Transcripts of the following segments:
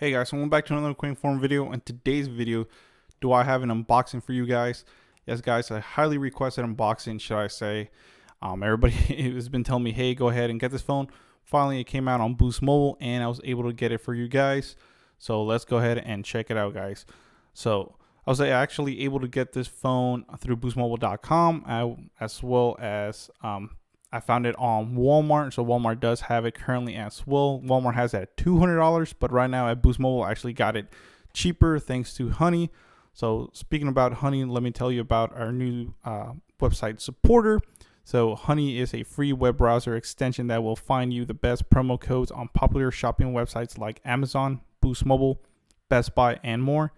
Hey guys, so welcome back to another quick form video. In today's video, do I have an unboxing for you guys? Yes guys, a highly requested unboxing, should I say. Everybody has been telling me, hey, go ahead and get this phone. Finally, it came out on Boost Mobile and I was able to get it for you guys. So let's go ahead and check it out, guys. So I was actually able to get this phone through boostmobile.com as well as I found it on Walmart, so Walmart does have it currently as well. Walmart has it at $200, but right now at Boost Mobile, I actually got it cheaper thanks to Honey. So speaking about Honey, let me tell you about our new website supporter. So Honey is a free web browser extension that will find you the best promo codes on popular shopping websites like Amazon, Boost Mobile, Best Buy, and more.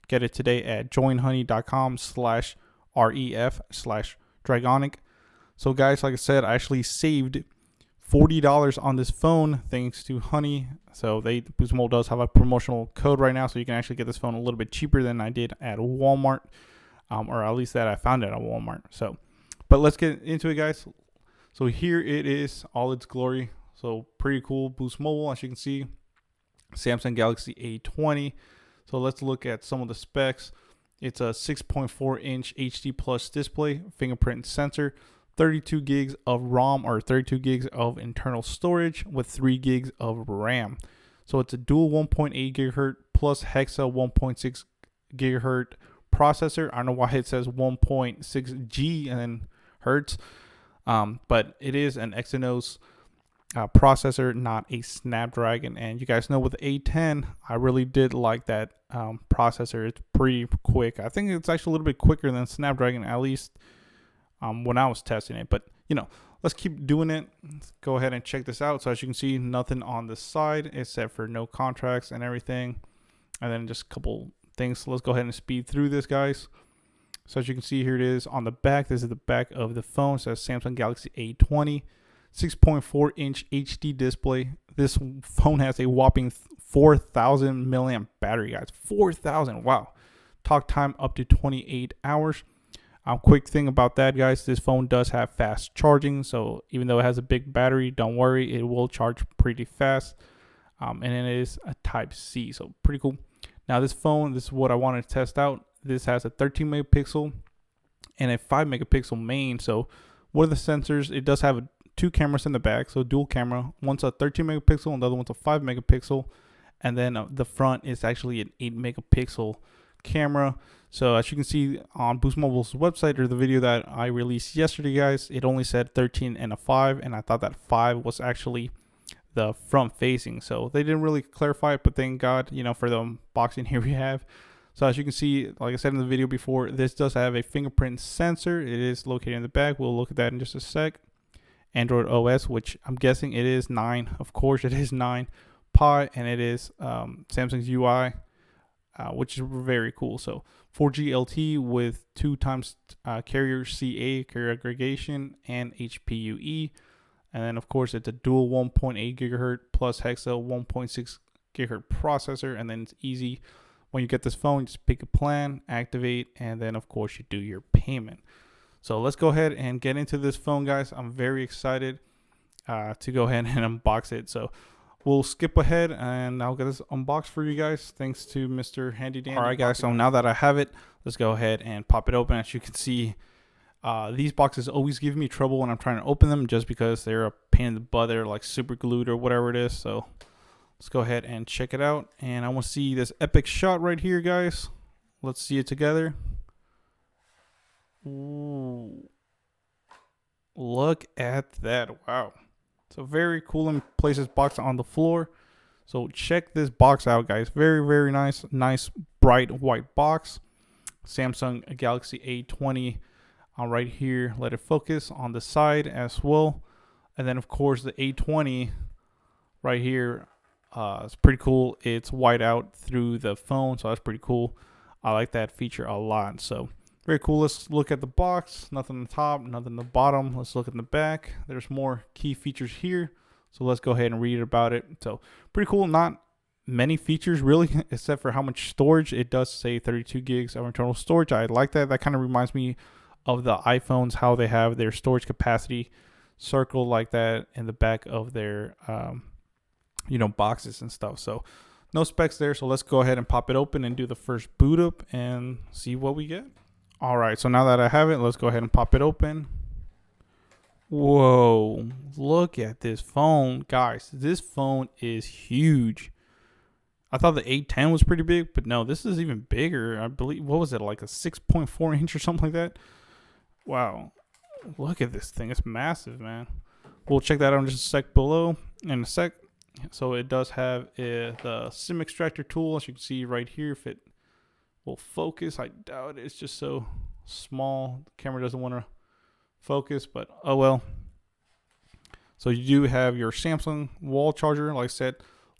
Get it today at joinhoney.com/ref/dragonic. So guys, like I said, I actually saved $40 on this phone thanks to Honey. So Boost Mobile does have a promotional code right now, so you can actually get this phone a little bit cheaper than I did at Walmart, or at least that I found it at Walmart. So, but let's get into it, guys. So here it is, all its glory. So pretty cool, Boost Mobile, as you can see, Samsung Galaxy A20. So let's look at some of the specs. It's a 6.4-inch HD plus display, fingerprint sensor, 32 gigs of ROM or 32 gigs of internal storage with 3 gigs of RAM. So it's a dual 1.8 gigahertz plus hexa 1.6 gigahertz processor. I don't know why it says 1.6 G and then hertz, but it is an Exynos processor, not a Snapdragon. And you guys know with the A10, I really did like that processor. It's pretty quick. I think it's actually a little bit quicker than Snapdragon, at least when I was testing it. But let's keep doing it. Let's go ahead and check this out. So as you can see, nothing on the side except for no contracts and everything, and then just a couple things. So let's go ahead and speed through this, guys. So as you can see, here it is on the back. This is the back of the phone. It says Samsung Galaxy A20, 6.4-inch HD display. This phone has a whopping 4,000 milliamp battery, guys. 4,000. Wow. Talk time up to 28 hours. Quick thing about that, guys, this phone does have fast charging, so even though it has a big battery, don't worry, it will charge pretty fast. And it is a type C, so pretty cool. Now this phone, this is what I wanted to test out. This has a 13 megapixel and a 5 megapixel main. So what are the sensors? It does have two cameras in the back, so dual camera. One's a 13 megapixel and the other one's a 5 megapixel, and then the front is actually an 8 megapixel camera. So as you can see on Boost Mobile's website, or the video that I released yesterday, guys, it only said 13 and a 5, and I thought that 5 was actually the front facing. So they didn't really clarify it, but thank God, for the unboxing, here we have. So as you can see, like I said in the video before, this does have a fingerprint sensor. It is located in the back. We'll look at that in just a sec. Android OS, which I'm guessing it is 9. Of course it is 9 Pi, and it is Samsung's UI, which is very cool. So 4G LTE with 2x carrier CA, carrier aggregation, and HPUE. And then of course it's a dual 1.8 gigahertz plus hexa 1.6 gigahertz processor. And then it's easy. When you get this phone, just pick a plan, activate, and then of course you do your payment. So let's go ahead and get into this phone, guys. I'm very excited to go ahead and unbox it. So we'll skip ahead and I'll get this unboxed for you guys, thanks to Mr. Handy Dandy. All right, guys, so now that I have it, let's go ahead and pop it open. As you can see, these boxes always give me trouble when I'm trying to open them, just because they're a pain in the butt. They're like super glued or whatever it is. So let's go ahead and check it out. And I want to see this epic shot right here, guys. Let's see it together. Ooh, look at that. Wow. So very cool, and place this box on the floor. So check this box out, guys. Very, very nice bright white box. Samsung Galaxy A20 right here. Let it focus on the side as well. And then of course the A20 right here. It's pretty cool. It's white out through the phone, so that's pretty cool. I like that feature a lot. So very cool. Let's look at the box. Nothing on the top, nothing on the bottom. Let's look in the back. There's more key features here. So let's go ahead and read about it. So pretty cool. Not many features really, except for how much storage. It does say 32 gigs of internal storage. I like that. That kind of reminds me of the iPhones, how they have their storage capacity circled like that in the back of their boxes and stuff. So no specs there. So let's go ahead and pop it open and do the first boot up and see what we get. All right, so now that I have it, let's go ahead and pop it open. Whoa, look at this phone, guys. This phone is huge. I thought the A10 was pretty big, but no, this is even bigger. I believe, what was it, like a 6.4 inch or something like that? Wow, look at this thing. It's massive, man. We'll check that out in just a sec below, in a sec. So it does have the SIM extractor tool, as you can see right here. If it will focus, I doubt it. It's just so small. The camera doesn't want to focus, but oh well. So you do have your Samsung wall charger. Like I said,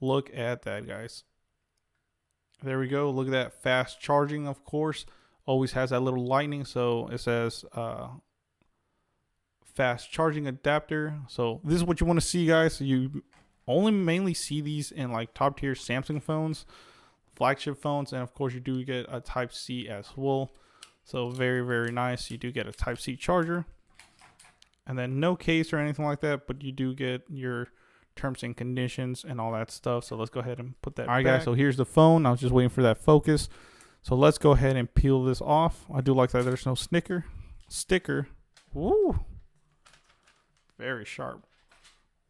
look at that, guys. There we go. Look at that, fast charging, of course. Always has that little lightning, so it says fast charging adapter. So this is what you want to see, guys. So you only mainly see these in like top tier Samsung phones, flagship phones, and of course you do get a Type C as well. So very, very nice. You do get a Type C charger. And then no case or anything like that, but you do get your terms and conditions and all that stuff. So let's go ahead and put that all right, back. Guys, so here's the phone. I was just waiting for that focus. So let's go ahead and peel this off. I do like that there's no sticker. Woo. Very sharp.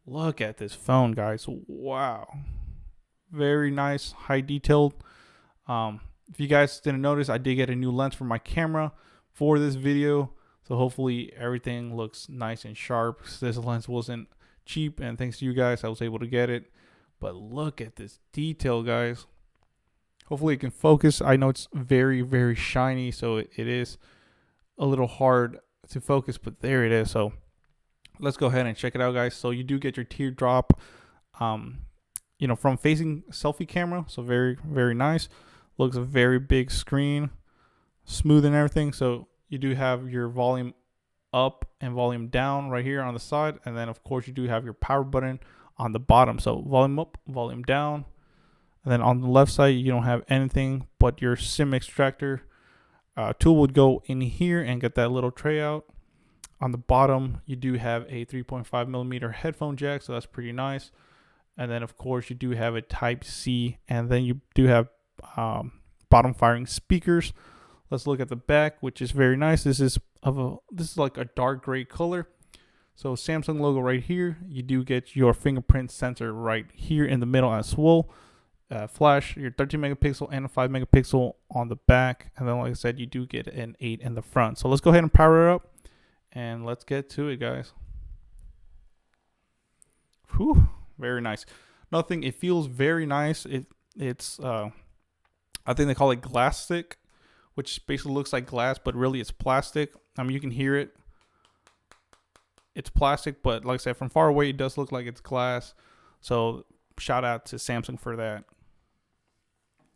Look at this phone, guys. Wow. Very nice, high detailed. If you guys didn't notice, I did get a new lens for my camera for this video. So hopefully everything looks nice and sharp. This lens wasn't cheap, and thanks to you guys, I was able to get it. But look at this detail, guys. Hopefully it can focus. I know it's very, very shiny, so it is a little hard to focus, but there it is. So let's go ahead and check it out, guys. So you do get your teardrop, you know, from facing selfie camera. So very, very nice. Looks a very big screen, smooth and everything. So you do have your volume up and volume down right here on the side. And then, of course, you do have your power button on the bottom. So volume up, volume down. And then on the left side, you don't have anything but your SIM extractor tool would go in here and get that little tray out. On the bottom, you do have a 3.5 millimeter headphone jack. So that's pretty nice. And then, of course, you do have a Type C. And then you do have bottom firing speakers. Let's look at the back, which is very nice. This is like a dark gray color. So Samsung logo right here. You do get your fingerprint sensor right here in the middle as well. Flash, your 13 megapixel and a 5 megapixel on the back. And then, like I said, you do get an 8 in the front. So let's go ahead and power it up and let's get to it, guys. Whew, very nice. Nothing, it feels very nice. It's I think they call it Glassic, which basically looks like glass, but really it's plastic. I mean, you can hear it. It's plastic, but like I said, from far away, it does look like it's glass. So shout out to Samsung for that.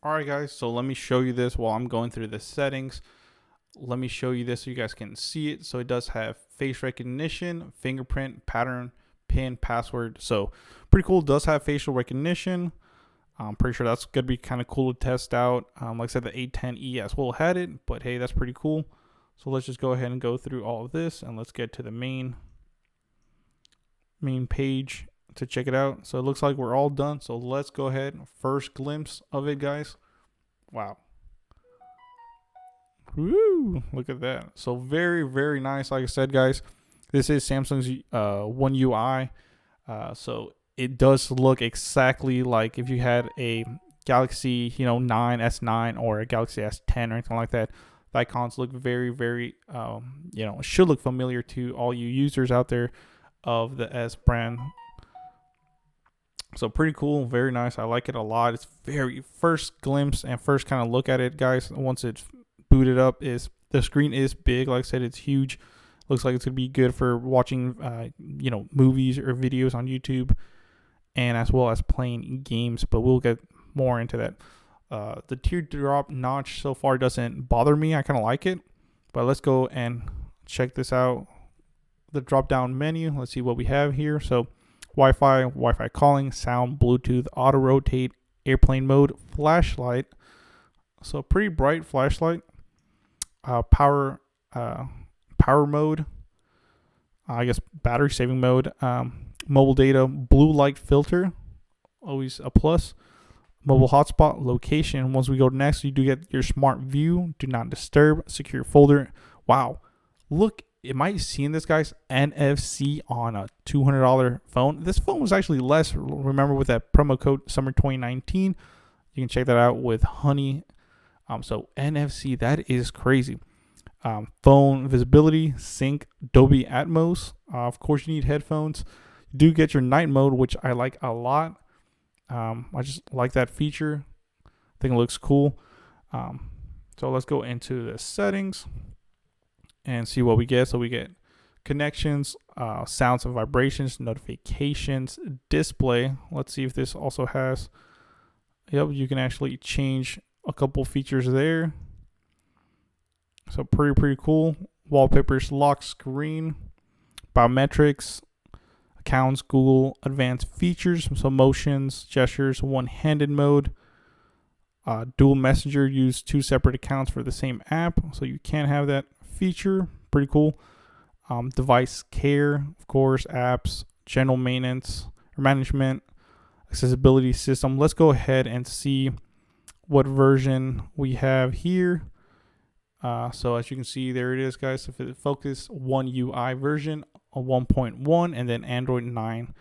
All right, guys, so let me show you this while I'm going through the settings. Let me show you this so you guys can see it. So it does have face recognition, fingerprint, pattern, PIN, password. So pretty cool. It does have facial recognition. I'm pretty sure that's going to be kind of cool to test out. Like I said, the A10e as well had it, but hey, that's pretty cool. So let's just go ahead and go through all of this, and let's get to the main page to check it out. So it looks like we're all done. So let's go ahead. First glimpse of it, guys. Wow. Woo, look at that. So very, very nice. Like I said, guys, this is Samsung's One UI. So it does look exactly like if you had a Galaxy, 9, S9, or a Galaxy S10 or anything like that. The icons look very, very, should look familiar to all you users out there of the S brand. So pretty cool, very nice. I like it a lot. It's very first glimpse and first kind of look at it, guys. Once it's booted up, is the screen is big. Like I said, it's huge. Looks like it's gonna be good for watching, movies or videos on YouTube, and as well as playing games. But we'll get more into that. The teardrop notch so far doesn't bother me. I kind of like it. But let's go and check this out. The drop down menu. Let's see what we have here. So Wi-Fi calling, sound, Bluetooth, auto rotate, airplane mode, flashlight. So pretty bright flashlight. Power mode. I guess battery saving mode. Mobile data, blue light filter, always a plus. mobile hotspot, location. Once we go next, you do get your smart view, do not disturb, secure folder. Wow, look, am I seeing this, guys? NFC on a $200 phone. This phone was actually less. Remember, with that promo code summer 2019, you can check that out with Honey. So NFC, that is crazy. Phone visibility, sync, Dolby Atmos. Of course, you need headphones. You do get your night mode, which I like a lot. I just like that feature. I think it looks cool. So let's go into the settings and see what we get. So we get connections, sounds and vibrations, notifications, display. Let's see if this also has. Yep, you can actually change a couple features there. So pretty cool. Wallpapers, lock screen, biometrics, accounts, Google, advanced features, so motions, gestures, one-handed mode, dual messenger, use 2 separate accounts for the same app, so you can have that feature. Pretty cool. Device care, of course, apps, general maintenance or management, accessibility system. Let's go ahead and see what version we have here. So as you can see, there it is, guys. So Focus One UI version, a 1.1, and then Android 9.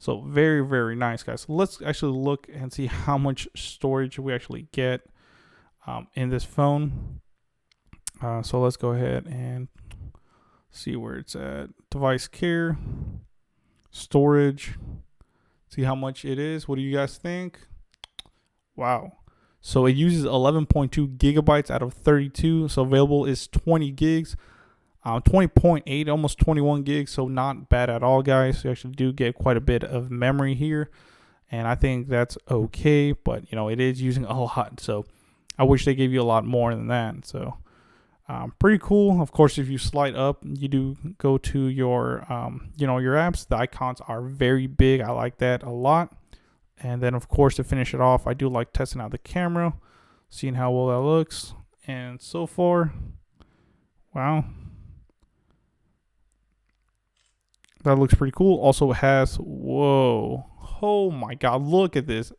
So very nice, guys. So let's actually look and see how much storage we actually get in this phone. So let's go ahead and see where it's at. Device care, storage. See how much it is. What do you guys think? Wow. So it uses 11.2 gigabytes out of 32. So available is 20 gigs, 20.8, almost 21 gigs. So not bad at all, guys. You actually do get quite a bit of memory here, and I think that's okay. But you know, it is using a lot. So I wish they gave you a lot more than that. So pretty cool. Of course, if you slide up, you do go to your, your apps. The icons are very big. I like that a lot. And then, of course, to finish it off, I do like testing out the camera, seeing how well that looks. And so far, wow, that looks pretty cool. Also, it has, whoa, oh my God, look at this.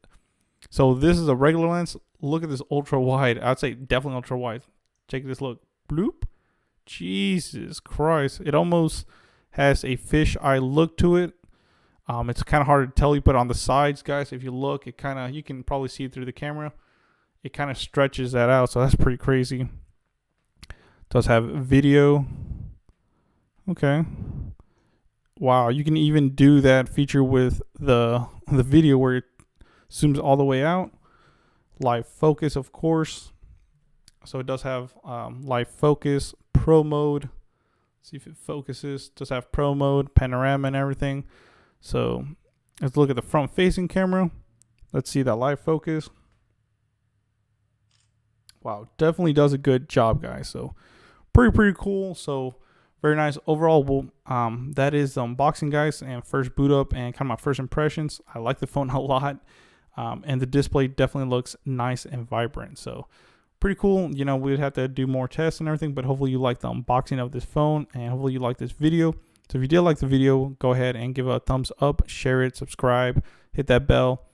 So this is a regular lens. Look at this ultra wide. I'd say definitely ultra wide. Take this look. Bloop. Jesus Christ. It almost has a fisheye look to it. It's kind of hard to tell you, but on the sides, guys, if you look, it kind of, you can probably see it through the camera. It kind of stretches that out, so that's pretty crazy. It does have video. Okay. Wow, you can even do that feature with the video where it zooms all the way out. Live focus, of course. So it does have live focus, pro mode. See if it focuses. It does have pro mode, panorama, and everything. So let's look at the front facing camera. Let's see that live focus. Wow, definitely does a good job, guys. So pretty cool. So very nice overall. Well, that is the unboxing, guys, and first boot up and kind of my first impressions. I like the phone a lot, and the display definitely looks nice and vibrant. So pretty cool. You know, we'd have to do more tests and everything, but hopefully you like the unboxing of this phone, and hopefully you like this video. So if you did like the video, go ahead and give it a thumbs up, share it, subscribe, hit that bell.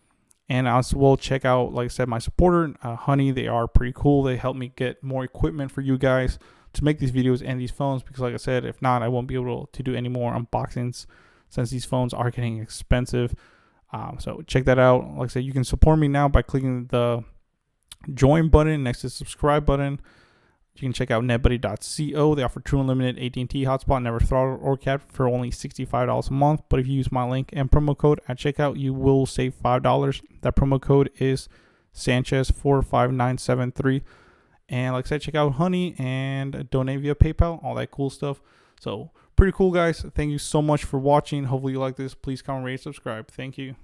And as well, check out, like I said, my supporter, Honey. They are pretty cool. They help me get more equipment for you guys to make these videos and these phones, because like I said, if not, I won't be able to do any more unboxings since these phones are getting expensive. So check that out. Like I said, you can support me now by clicking the join button next to the subscribe button. You can check out netbuddy.co. They offer true unlimited AT&T Hotspot, never throttled or capped, for only $65 a month. But if you use my link and promo code at checkout, you will save $5. That promo code is Sanchez45973. And like I said, check out Honey and donate via PayPal, all that cool stuff. So pretty cool, guys. Thank you so much for watching. Hopefully you like this. Please comment, rate, subscribe. Thank you.